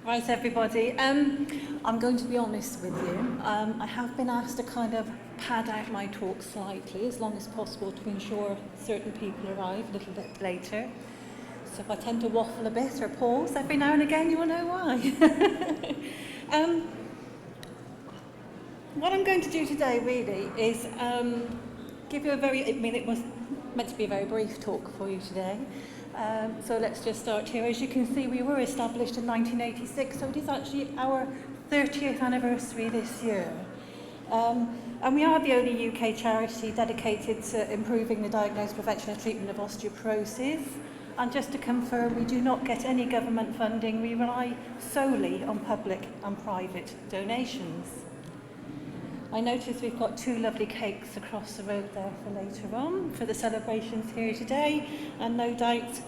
Right, everybody. I'm going to be honest with you. I have been asked to kind of pad out my talk slightly, as long as possible, to ensure certain people arrive a little bit later. So if I tend to waffle a bit or pause every now and again, you will know why. What I'm going to do today, really, is give you it was meant to be a very brief talk for you today. So let's just start here. As you can see, we were established in 1986, so it is actually our 30th anniversary this year. And we are the only UK charity dedicated to improving the diagnosis, prevention and treatment of osteoporosis. And just to confirm, we do not get any government funding. We rely solely on public and private donations. I notice we've got two lovely cakes across the road there for later on for the celebrations here today, and no doubt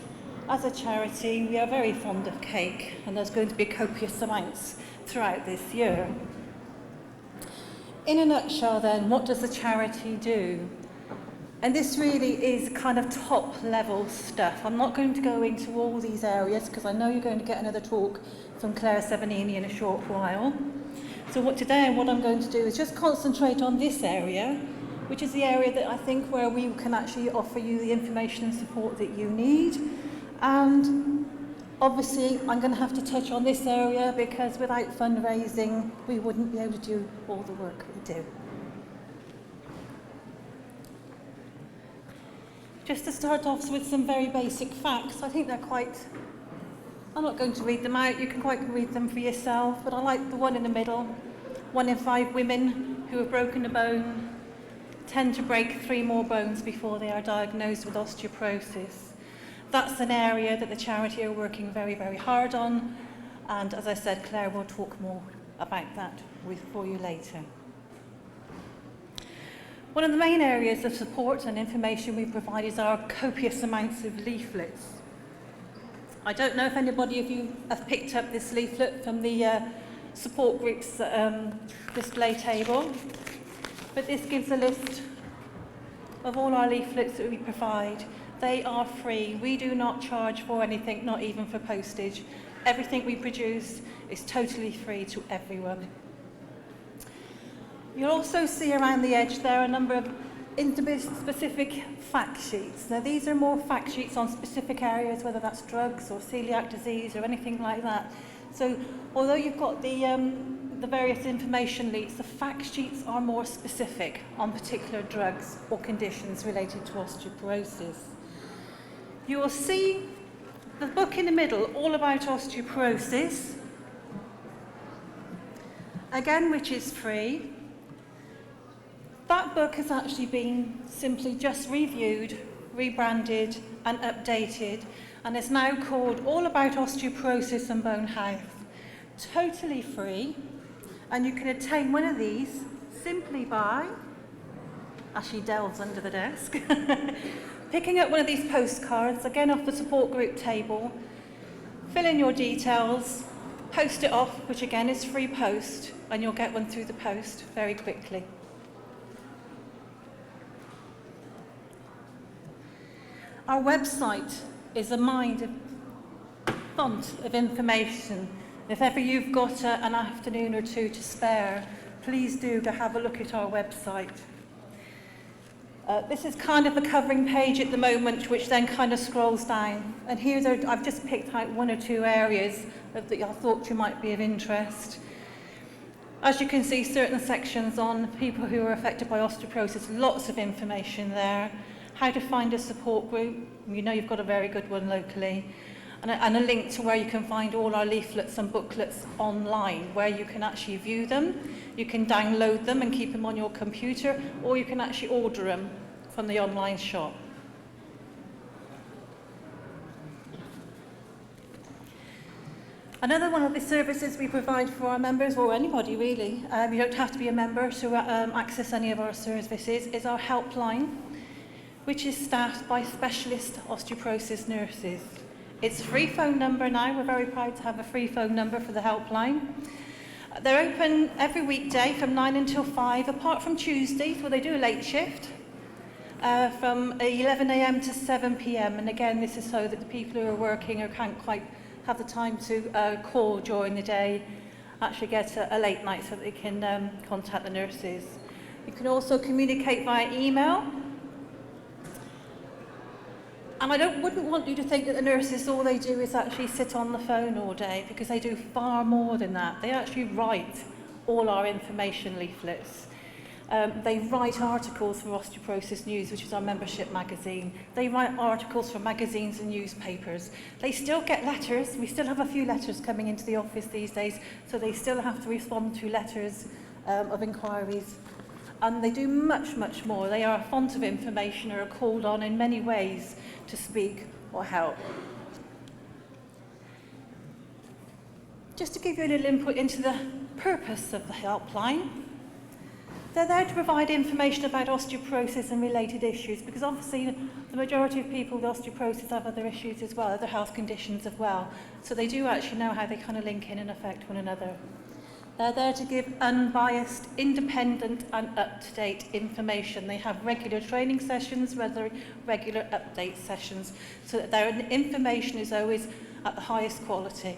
as a charity we are very fond of cake, and there's going to be copious amounts throughout this year. In a nutshell then, what does the charity do? And this really is kind of top level stuff. I'm not going to go into all these areas because I know you're going to get another talk from Claire Sevenini in a short while. So what I'm going to do is just concentrate on this area, which is the area that I think where we can actually offer you the information and support that you need. And obviously I'm going to have to touch on this area because without fundraising we wouldn't be able to do all the work we do. Just to start off with some very basic facts, I think they're I'm not going to read them out, you can quite read them for yourself, but I like the one in the middle. 1 in 5 women who have broken a bone tend to break 3 more bones before they are diagnosed with osteoporosis. That's an area that the charity are working very, very hard on, and as I said, Claire will talk more about that for you later. One of the main areas of support and information we provide is our copious amounts of leaflets. I don't know if anybody of you have picked up this leaflet from the support group's display table, but this gives a list of all our leaflets that we provide. They are free. We do not charge for anything, not even for postage. Everything we produce is totally free to everyone. You'll also see around the edge there a number of specific fact sheets. Now these are more fact sheets on specific areas, whether that's drugs or celiac disease or anything like that. So although you've got the various information leads, the fact sheets are more specific on particular drugs or conditions related to osteoporosis. You will see the book in the middle, all about osteoporosis, again, which is free. That book has actually been simply just reviewed, rebranded and updated, and is now called All About Osteoporosis and Bone Health. Totally free, and you can obtain one of these simply by, as she delves under the desk, picking up one of these postcards, again off the support group table, fill in your details, post it off, which again is free post, and you'll get one through the post very quickly. Our website is a font of information. If ever you've got an afternoon or two to spare, please do go have a look at our website. This is kind of the covering page at the moment, which then kind of scrolls down. And here I've just picked out 1 or 2 areas that I thought you might be of interest. As you can see, certain sections on people who are affected by osteoporosis, lots of information there. How to find a support group, you know you've got a very good one locally, and a link to where you can find all our leaflets and booklets online, where you can actually view them. You can download them and keep them on your computer, or you can actually order them from the online shop. Another one of the services we provide for our members, or anybody really, you don't have to be a member to access any of our services, is our helpline, which is staffed by specialist osteoporosis nurses. It's a free phone number now. We're very proud to have a free phone number for the helpline. They're open every weekday from 9 until 5, apart from Tuesdays where they do a late shift from 11 a.m. to 7 p.m. And again, this is so that the people who are working or can't quite have the time to call during the day, actually get a late night so that they can contact the nurses. You can also communicate via email. And I wouldn't want you to think that the nurses, all they do is actually sit on the phone all day, because they do far more than that. They actually write all our information leaflets. They write articles for Osteoporosis News, which is our membership magazine. They write articles for magazines and newspapers. They still get letters. We still have a few letters coming into the office these days, so they still have to respond to letters of inquiries. And they do much, much more. They are a font of information, or are called on in many ways to speak or help. Just to give you a little input into the purpose of the helpline, they're there to provide information about osteoporosis and related issues, because obviously the majority of people with osteoporosis have other issues as well, other health conditions as well. So they do actually know how they kind of link in and affect one another. They're there to give unbiased, independent and up-to-date information. They have regular training sessions, regular update sessions, so that their information is always at the highest quality.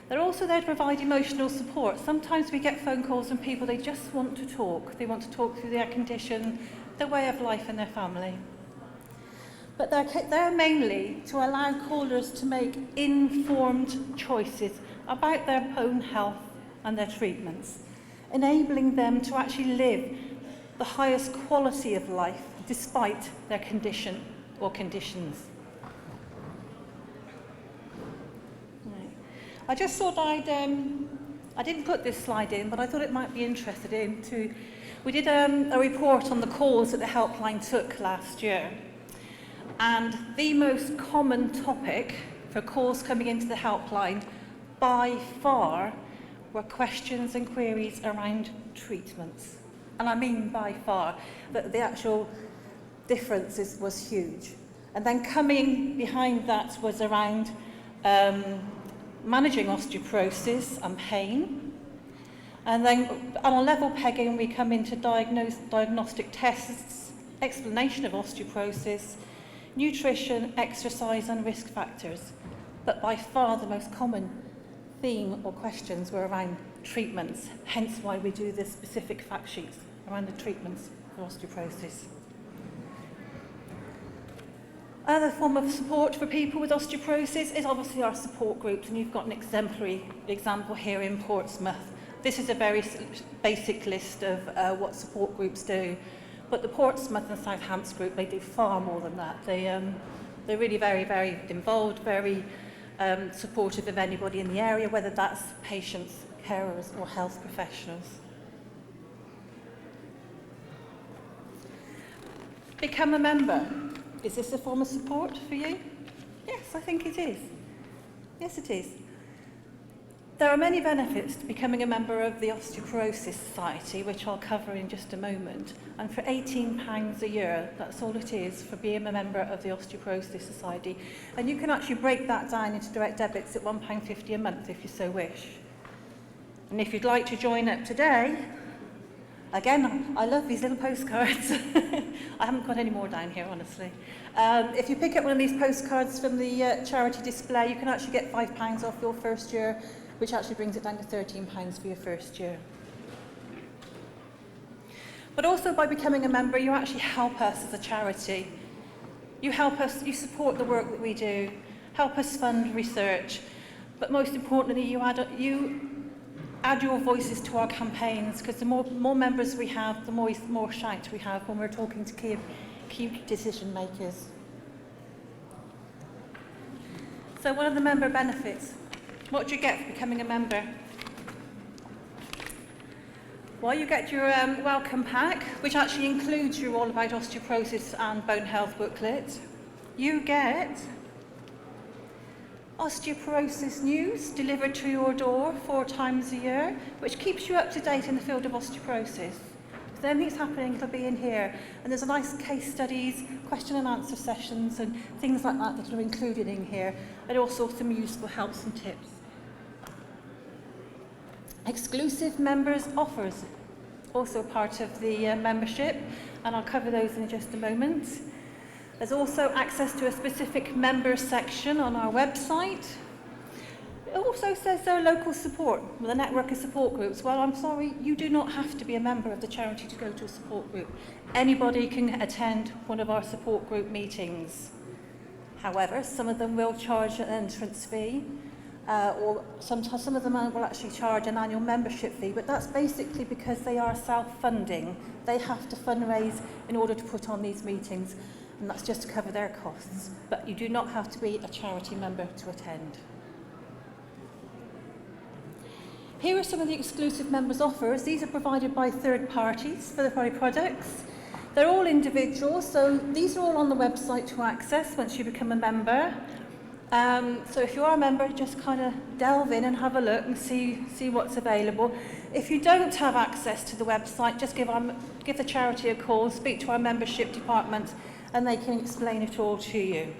They're also there to provide emotional support. Sometimes we get phone calls from people, they just want to talk. They want to talk through their condition, their way of life and their family. But they're mainly to allow callers to make informed choices about their own health and their treatments, enabling them to actually live the highest quality of life despite their condition or conditions. I just thought I didn't put this slide in, but I thought it might be interesting we did a report on the calls that the helpline took last year. And the most common topic for calls coming into the helpline by far were questions and queries around treatments. And I mean by far, that the actual difference was huge. And then coming behind that was around managing osteoporosis and pain. And then on a level pegging, we come into diagnostic tests, explanation of osteoporosis, nutrition, exercise and risk factors. But by far the most common theme or questions were around treatments, hence why we do the specific fact sheets around the treatments for osteoporosis. Another form of support for people with osteoporosis is obviously our support groups, and you've got an exemplary example here in Portsmouth. This is a very basic list of what support groups do, but the Portsmouth and Southampton group, they do far more than that. They're really very, very involved, very supportive of anybody in the area, whether that's patients, carers or health professionals. Become a member. Is this a form of support for you? Yes, I think it is. Yes, it is. There are many benefits to becoming a member of the Osteoporosis Society, which I'll cover in just a moment. And for £18 a year, that's all it is for being a member of the Osteoporosis Society. And you can actually break that down into direct debits at £1.50 a month if you so wish. And if you'd like to join up today, again, I love these little postcards. I haven't got any more down here, honestly. If you pick up one of these postcards from the charity display, you can actually get £5 off your first year, which actually brings it down to £13 for your first year. But also by becoming a member, you actually help us as a charity. You help us, you support the work that we do, help us fund research, but most importantly, you add your voices to our campaigns, because the more members we have, the more shout we have when we're talking to key decision makers. So what are the member benefits? What do you get for becoming a member? Well, you get your welcome pack, which actually includes your All About Osteoporosis and Bone Health booklet. You get Osteoporosis News delivered to your door 4 times a year, which keeps you up to date in the field of osteoporosis. So anything's happening, it'll be in here. And there's a nice case studies, question and answer sessions and things like that that are included in here, and also some useful helps and tips. Exclusive members offers, also part of the membership, and I'll cover those in just a moment. There's also access to a specific member section on our website. also says there are local support, with a network of support groups. Well, I'm sorry, you do not have to be a member of the charity to go to a support group. Anybody can attend one of our support group meetings. However, some of them will charge an entrance fee, or sometimes some of them will actually charge an annual membership fee, but that's basically because they are self-funding. They have to fundraise in order to put on these meetings, and that's just to cover their costs. But you do not have to be a charity member to attend. Here are some of the exclusive members' offers. These are provided by third parties for the products. They're all individual, so these are all on the website to access once you become a member. So if you are a member, just kind of delve in and have a look and see what's available. If you don't have access to the website, just give the charity a call, speak to our membership department, and they can explain it all to you.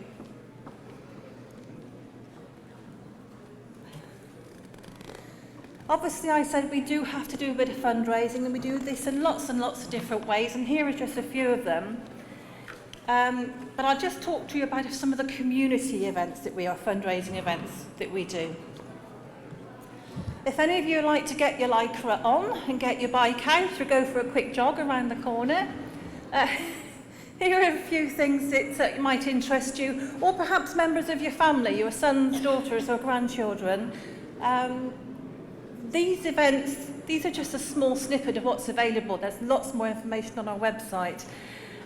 Obviously, I said we do have to do a bit of fundraising, and we do this in lots and lots of different ways, and here are just a few of them. But I'll just talk to you about some of the community events that we are, fundraising events that we do. If any of you like to get your lycra on and get your bike out or go for a quick jog around the corner, here are a few things that might interest you, or perhaps members of your family, your sons, daughters or grandchildren. These events, these are just a small snippet of what's available. There's lots more information on our website.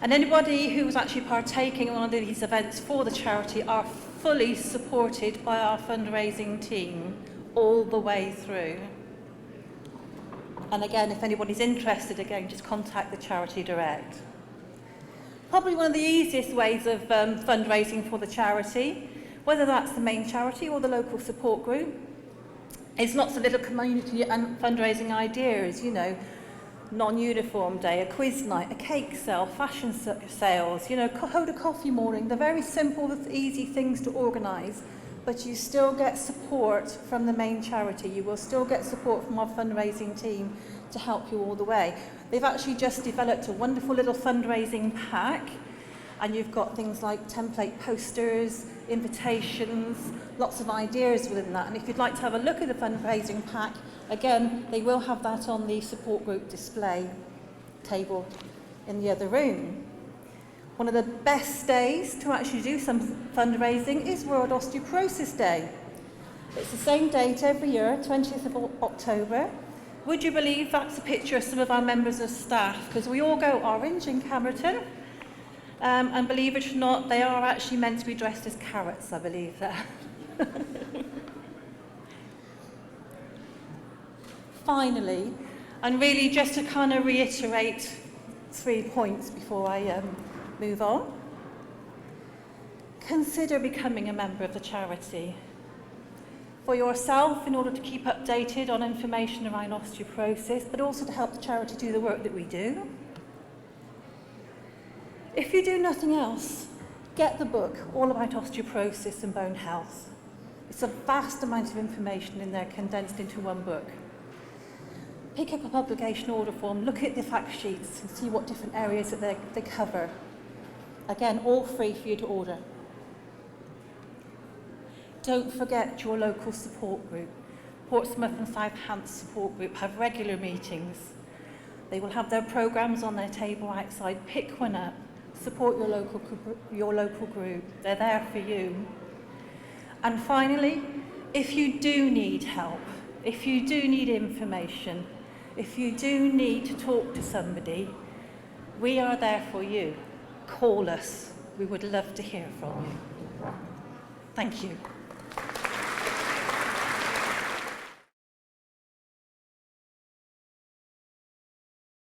And anybody who's actually partaking in one of these events for the charity are fully supported by our fundraising team all the way through. And again, if anybody's interested, again, just contact the charity direct. Probably one of the easiest ways of fundraising for the charity, whether that's the main charity or the local support group, is lots of little community and fundraising ideas, you know, non-uniform day, a quiz night, a cake sale, fashion sales, you know, hold a coffee morning. They're very simple, easy things to organise, but you still get support from the main charity. You will still get support from our fundraising team to help you all the way. They've actually just developed a wonderful little fundraising pack, and you've got things like template posters, invitations, lots of ideas within that. And if you'd like to have a look at the fundraising pack, again, they will have that on the support group display table in the other room. One of the best days to actually do some fundraising is World Osteoporosis Day. It's the same date every year, 20th of October. Would you believe that's a picture of some of our members of staff? Because we all go orange in Camerton. And believe it or not, they are actually meant to be dressed as carrots, I believe that. Finally, and really just to kind of reiterate 3 points before I move on. Consider becoming a member of the charity. For yourself, in order to keep updated on information around osteoporosis, but also to help the charity do the work that we do. If you do nothing else, get the book all about osteoporosis and bone health. It's a vast amount of information in there condensed into one book. Pick up a publication order form, look at the fact sheets and see what different areas that they cover. Again, all free for you to order. Don't forget your local support group. Portsmouth and Southampton support group have regular meetings. They will have their programmes on their table outside. Pick one up. Support your local group. They're there for you. And finally, if you do need help, if you do need information, if you do need to talk to somebody, we are there for you. Call us. We would love to hear from you. Thank you.